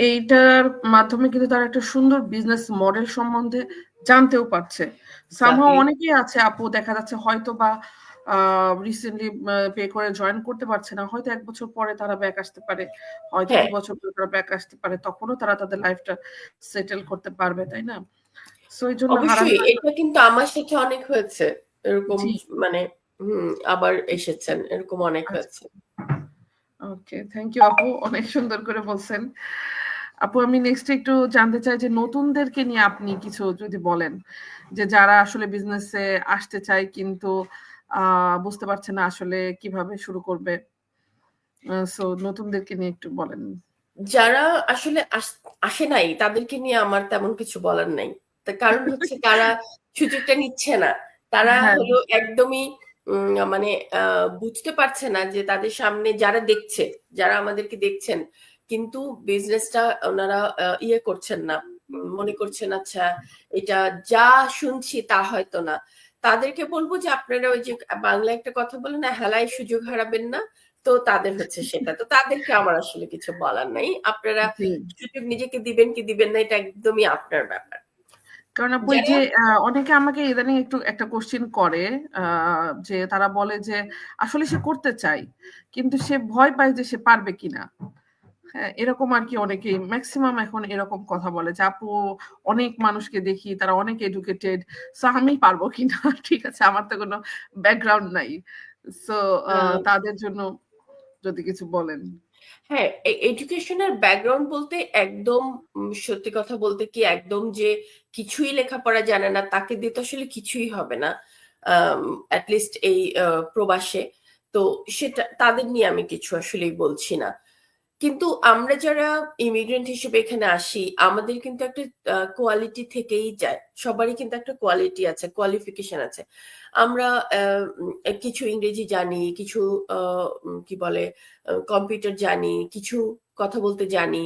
এইটার মাধ্যমে কিন্তু তারা একটা সুন্দর বিজনেস মডেল সম্বন্ধে জানতেও পারছে। Somehow Exactly. অনেকেই আছে আপু দেখা যাচ্ছে হয়তো বা রিসেন্টলি পে করে জয়েন করতে পারছে না, হয়তো 1 বছর পরে তারা ব্যাক আসতে পারে, হয়তো হ্যাঁ, 2 বছর পরে তারা ব্যাক আসতে পারে, তখনও তারা তাদের লাইফটা সেটেল করতে পারবে, তাই না? সো এই জন্য অবশ্যই হারানো। এটা কিন্তু আমার সাথে অনেক হয়েছে এরকম, জি মানে আবার এসেছেন, এরকম অনেক হয়েছে। ওকে, থ্যাংক ইউ আপু, অনেক সুন্দর করে বলছেন। আপু আমি নেক্সট একটু জানতে চাই যে নতুনদেরকে নিয়ে আপনি কিছু যদি বলেন, যে যারা আসলে বিজনেসে আসতে চায় কিন্তু বুঝতে পারছে না আসলে কিভাবে শুরু করবে, সো নতুনদেরকে নিয়ে একটু বলেন। যারা আসলে আসে নাই তাদেরকে নিয়ে আমার তেমন কিছু বলার নাই, তার কারণ হচ্ছে তারা সুযোগটা নিচ্ছে না, তারা হ্যাঁ হলো একদমই মানে বুঝতে পারছে না যে তাদের সামনে যারা দেখছে, যারা আমাদেরকে দেখছেন, কিন্তু বিজনেসটা ওনারা ইয়ে করছেন না, মনে করছেন আচ্ছা এটা যা শুনছি তা হয়তো না। তাদেরকে বলবো যে আপনারা ওই যে বাংলা একটা কথা বলে না, হেলায় সুযোগ হারাবেন না, তো তাদের হচ্ছে সেটা। তো তাদেরকে আমার আসলে কিছু বলার নাই, আপনারা জি। সুযোগ নিজেকে দিবেন কি দিবেন না এটা একদমই আপনার ব্যাপার। কারণ আপু এই যারা যে অনেকে আমাকে ইদানিং একটু একটা কোশ্চেন করে, যে তারা বলে যে আসলে সে করতে চায় কিন্তু সে ভয় পায় যে সে পারবে কিনা। হ্যাঁ, এরকম আরকি অনেকেই মেক্সিমাম এখন এরকম কথা বলে যে, "আপু অনেক মানুষকে দেখি, তারা অনেক এডুকেটেড। সো আমি পারবো কিনা?" ঠিক আছে, আমার তো কোনো ব্যাকগ্রাউন্ড নাই। সো আহ, তাদের জন্য যদি কিছু বলেন। হ্যাঁ, এডুকেশনের ব্যাকগ্রাউন্ড বলতে একদম সত্যি কথা বলতে কি, একদম যে কিছুই লেখাপড়া জানে না তাকে দিয়ে তো আসলে কিছুই হবে না, অ্যাটলিস্ট এই প্রবাসে। তো সেটা তাদের নিয়ে আমি কিছু আসলেই বলছি না। কিন্তু আমরা যারা ইমিগ্রেন্ট হিসেবে এখানে আসি, আমাদের কিন্তু একটা কোয়ালিটি থেকেই যায়। সবারই কিন্তু একটা কোয়ালিটি আছে, কোয়ালিফিকেশন আছে। আমরা কিছু ইংরেজি জানি, কিছু কি বলে কম্পিউটার জানি, কিছু কথা বলতে জানি,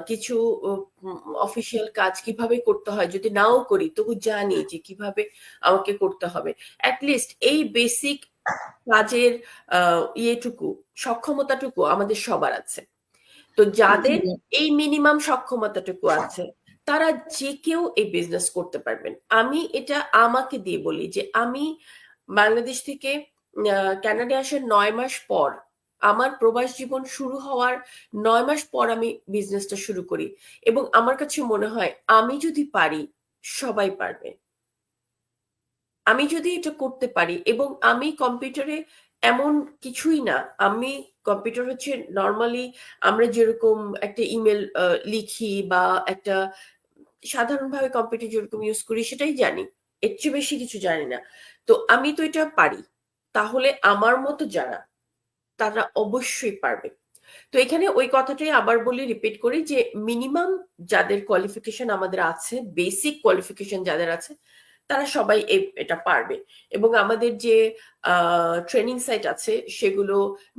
কিছু অফিসিয়াল কাজ কিভাবে করতে হয়, যদি নাও করি তবু জানি যে কিভাবে আমাকে করতে হবে। অ্যাটলিস্ট এই বেসিক কাজের ইয়েটুকু, সক্ষমতাটুকু আমাদের সবার আছে। তো যাদের এই মিনিমাম সক্ষমতাটুকু আছে, তারা যে কেউ এই বিজনেস করতে পারবেন। আমি এটা আমাকে দিয়ে বলি যে আমি বাংলাদেশ থেকে কানাডা আসার 9 মাস পর, আমার প্রবাস জীবন শুরু হওয়ার 9 মাস পর আমি বিজনেসটা শুরু করি, এবং আমার কাছে মনে হয় আমি যদি পারি, সবাই পারবে। আমি যদি এটা করতে পারি, এবং আমি কম্পিউটারে এমন কিছুই না, আমি কম্পিউটার হচ্ছে নর্মালি আমরা যেরকম একটা ইমেল লিখি বা একটা সাধারণভাবে কম্পিউটার যেরকম ইউজ করি সেটাই জানি, এর চেয়ে বেশি কিছু জানি না। তো আমি তো এটা পারি, তাহলে আমার মতো যারা, তারা অবশ্যই পারবে। তো এখানে ওই কথাটাই আবার বলি, রিপিট করি, যে মিনিমাম যাদের কোয়ালিফিকেশন আমাদের আছে, বেসিক কোয়ালিফিকেশন যাদের আছে, তারা সবাই এটা পারবে। এবং আমাদের যে ট্রেনিং সাইট আছে সেগুলো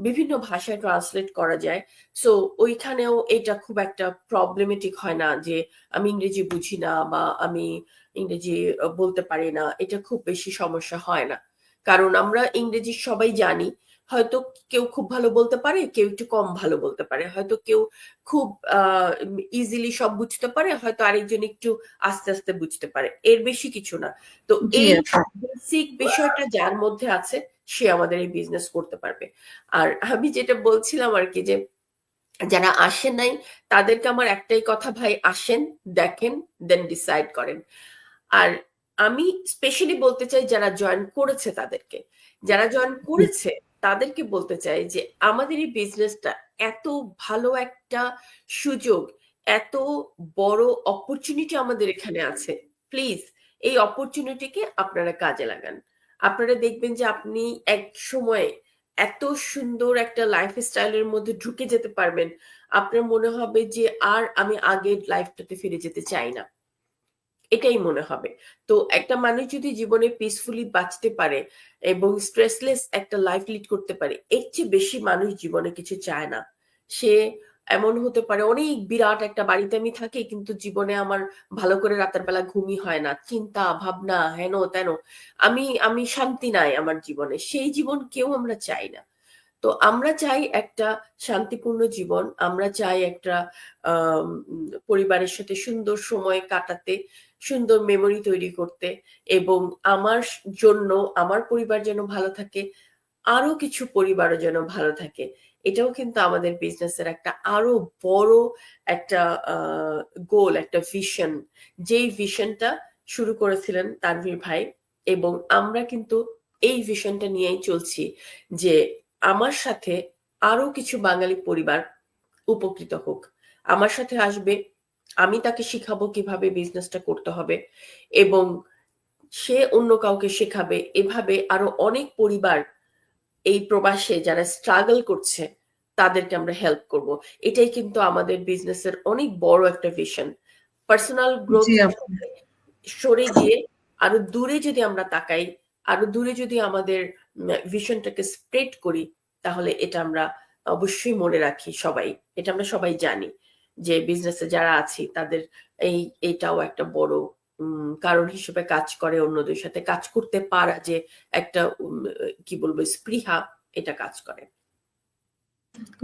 বিভিন্ন ভাষায় ট্রান্সলেট করা যায়। সো ওইখানেও এটা খুব একটা প্রবলেমেটিক হয় না যে আমি ইংরেজি বুঝি না বা আমি ইংরেজি বলতে পারি না, এটা খুব বেশি সমস্যা হয় না। কারণ আমরা ইংরেজি সবাই জানি। হয়তো কেউ খুব ভালো বলতে পারে, কেউ একটু কম ভালো বলতে পারে, হয়তো কেউ খুব ইজিলি সব বুঝতে পারে, হয়তো আরেকজন একটু আস্তে আস্তে বুঝতে পারে, এর বেশি কিছু না। তো জি এই আপু। বেসিক বিষয়টা যার মধ্যে আছে, সে আমাদের এই বিজনেস করতে পারবে। আর আমি যেটা বলছিলাম আর কি, যে যারা আসেন নাই, তাদেরকে আমার একটাই কথা, ভাই আসেন, দেখেন, দেন ডিসাইড করেন। আর আমি স্পেশালি বলতে চাই যারা জয়েন করেছে তাদেরকে, যারা জয়েন করেছে তাদেরকে বলতে চাই যে আমাদের এই বিজনেসটা এত ভালো একটা সুযোগ, এত বড় অপরচুনিটি আমাদের এখানে আছে। প্লিজ এই অপরচুনিটিকে আপনারা কাজে লাগান। আপনারা দেখবেন যে আপনি এক সময়ে এত সুন্দর একটা লাইফ স্টাইলের মধ্যে ঢুকে যেতে পারবেন, আপনার মনে হবে যে আর আমি আগের লাইফটাতে ফিরে যেতে চাই না, এটাই মনে হবে। তো একটা মানুষ যদি জীবনে পিসফুলি বাঁচতে পারে এবং স্ট্রেসলেস একটা লাইফ লিড করতে পারে, এর চেয়ে বেশি মানুষ জীবনে কিছু চায় না। সে এমন হতে পারে অনেক বিরাট একটা বাড়িতে আমি থাকি, কিন্তু জীবনে আমার ভালো করে রাতের বেলা ঘুমই হয় না, চিন্তা ভাবনা হেন তেন, আমি আমি শান্তি নাই আমার জীবনে, সেই জীবন কেউ আমরা চাই না। তো আমরা চাই একটা শান্তিপূর্ণ জীবন, আমরা চাই একটা পরিবারের সাথে সুন্দর সময় কাটাতে, সুন্দর মেমোরি তৈরি করতে, এবং আমার জন্য আমার পরিবার যেন ভালো থাকে, আরো কিছু পরিবারও যেন ভালো থাকে। এটাও কিন্তু আমাদের বিজনেসের একটা আরো বড় একটা গোল, একটা ভিশন, যেই ভিশনটা শুরু করেছিলেন তানভীর ভাই। এবং আমরা কিন্তু এই ভিশনটা নিয়েই চলছি, যে আমার সাথে আরো কিছু বাঙালি পরিবার উপকৃত হোক। আমার সাথে আসবে, আমি তাকে শিখাবো কিভাবে বিজনেসটা করতে হবে, এবং সে অন্য কাউকে শেখাবে। এভাবে আরো অনেক পরিবার এই প্রবাসে যারা স্ট্রাগল করছে, তাদেরকে আমরা হেল্প করব। এটাই কিন্তু আমাদের বিজনেসের অনেক বড় একটা ভিশন। পার্সোনাল গ্রোথ জি আপু। সরে গিয়ে আরো দূরে যদি আমরা তাকাই, আরো দূরে যদি আমাদের ভিশনটাকে স্প্রেড করি, তাহলে এটা আমরা অবশ্যই মনে রাখি সবাই, এটা আমরা সবাই জানি যে বিজনেসে যারা আছি তাদের এইটাও একটা বড় কারণ হিসেবে কাজ করে, অন্যদের সাথে কাজ করতে পারা যে একটা কি বলবো স্পৃহা, এটা কাজ করে।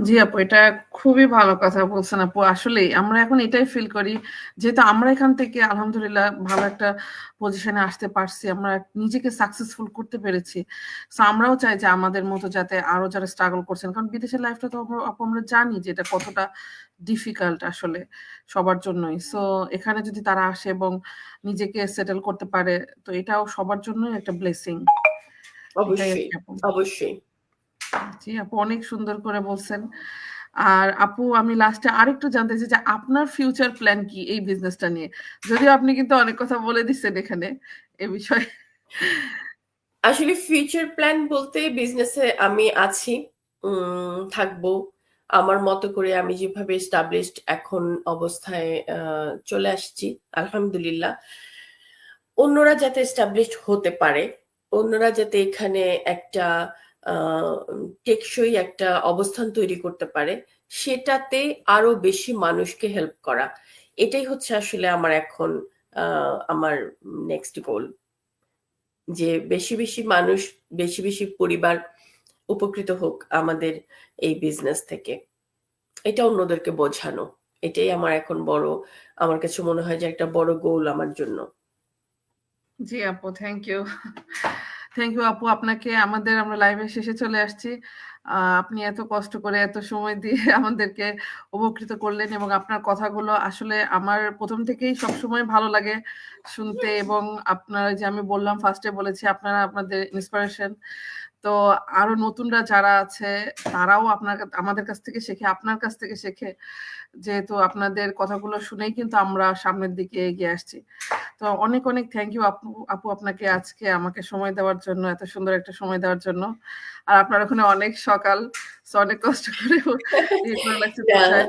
জি আপু, এটা খুবই ভালো কথা বলছেন আপু। আসলেই আমরা এখন এটাই ফিল করি, যেহেতু আমরা এখান থেকে আলহামদুলিল্লাহ ভালো একটা পজিশনে আসতে পারছি, আমরা নিজেকে সাকসেসফুল করতে পেরেছি। সো আমরাও চাই যে আমাদের মতো যাতে আরো যারা স্ট্রাগল করছেন, কারণ বিদেশের লাইফটা তো আপু আমরা জানি যে এটা কতটা ডিফিকাল্ট আসলে সবার জন্যই। সো এখানে যদি তারা আসে এবং নিজেকে সেটেল করতে পারে, তো এটাও সবার জন্যই একটা ব্লেসিং। এটাই আর অবশ্যই, কি আপু। অবশ্যই। জি আপু, অনেক সুন্দর করে বলছেন। আর আপু আমি লাস্টে আরেকটু জানতে চাই যে আপনার ফিউচার প্ল্যান কি এই বিজনেসটা নিয়ে? যদিও আপনি কিন্তু অনেক কথা বলে দিচ্ছেন এখানে এ বিষয়ে। আসলে ফিউচার প্ল্যান বলতে বিজনেসে আমি আছি, থাকবো, আমার মতো করে আমি যেভাবে এস্টাবলিশড এখন অবস্থায় চলে আসছি আলহামদুলিল্লাহ, অন্যরা যাতে এস্টাবলিশড হতে পারে, অন্যরা যাতে এখানে একটা টেকসই একটা অবস্থান তৈরি করতে পারে, সেটাতে আরো বেশি মানুষকে হেল্প করা, এটাই হচ্ছে আসলে আমার এখন আমার নেক্সট গোল, যে বেশি বেশি মানুষ, বেশি বেশি পরিবার উপকৃত হোক আমাদের এই বিজনেস থেকে, এটা অন্যদেরকে বোঝানো, এটাই আমার এখন বড়, আমার কাছে মনে হয় যে একটা বড় গোল আমার জন্য। জি আপু, থ্যাংক ইউ। থ্যাংক ইউ আপু, আপনাকে আমরা লাইভের শেষে চলে আসছি। আপনি এত কষ্ট করে এত সময় দিয়ে আমাদেরকে উপকৃত করলেন, এবং আপনার কথাগুলো আসলে আমার প্রথম থেকেই সবসময় ভালো লাগে শুনতে। এবং আপনার যে আমি বললাম, ফার্স্টে বলেছি আপনারা আপনাদের ইন্সপিরেশন। তো আরো নতুনরা যারা আছে তারাও আমাদের কাছ থেকে শেখে, আপনার কাছ থেকে শেখে, যেহেতু আপনাদের কথাগুলো শুনেই কিন্তু আমরা সামনের দিকে এগিয়ে আসছি। তো অনেক অনেক থ্যাংক ইউ আপু, আপনাকে আজকে আমাকে সময় দেওয়ার জন্য, এত সুন্দর একটা সময় দেওয়ার জন্য। আর আপনার ওখানে অনেক সকাল, অনেক কষ্ট করে করা লাগছে বাসায়।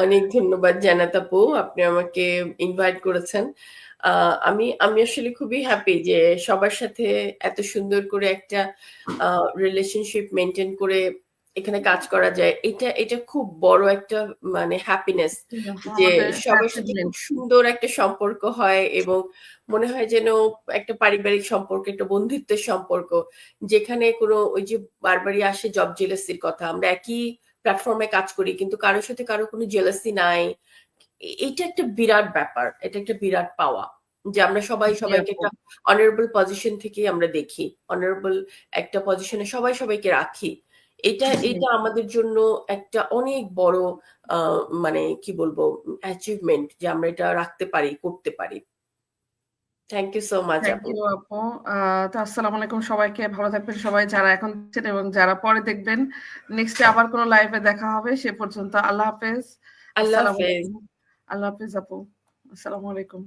অনেক ধন্যবাদ জানাত আপু, আপনি আমাকে ইনভাইট করেছেন। আমি আমি আসলে খুবই হ্যাপি যে সবার সাথে এত সুন্দর করে একটা রিলেশনশিপ মেনটেন করে এখানে কাজ করা যায়, এটা খুব বড় একটা মানে হ্যাপিনেস, যে সবার সাথে খুব সুন্দর একটা সম্পর্ক হয় এবং মনে হয় যেন একটা পারিবারিক সম্পর্ক, একটা বন্ধুত্বের সম্পর্ক, যেখানে কোনো ওই যে বারবারই আসে জব জেলাসির কথা, আমরা একই প্ল্যাটফর্মে কাজ করি কিন্তু কারোর সাথে কারো কোনো জেলাসি নাই, এটা একটা বিরাট ব্যাপার, এটা একটা বিরাট পাওয়া, যে আমরা সবাইকে একটা অনারেবল পজিশন থেকে আমরা দেখি, অনারেবল একটা পজিশনে সবাইকে রাখি, এটা আমাদের জন্য একটা অনেক বড় মানে কি বলবো অ্যাচিভমেন্ট, যে আমরা এটা রাখতে পারি, করতে পারি। Thank you so much thank আপু। ইউ আপু। তো আসসালামু আলাইকুম সবাইকে, ভালো থাকবেন সবাই যারা এখন দেখছেন এবং যারা পরে দেখবেন। নেক্সটে আবার কোনো লাইভে দেখা হবে, সে পর্যন্ত আল্লাহ হাফেজ। আল্লাহ আসসালামু হাফেজ। আলাইকুম। আল্লাহ হাফেজ আপু, আসসালামু আলাইকুম।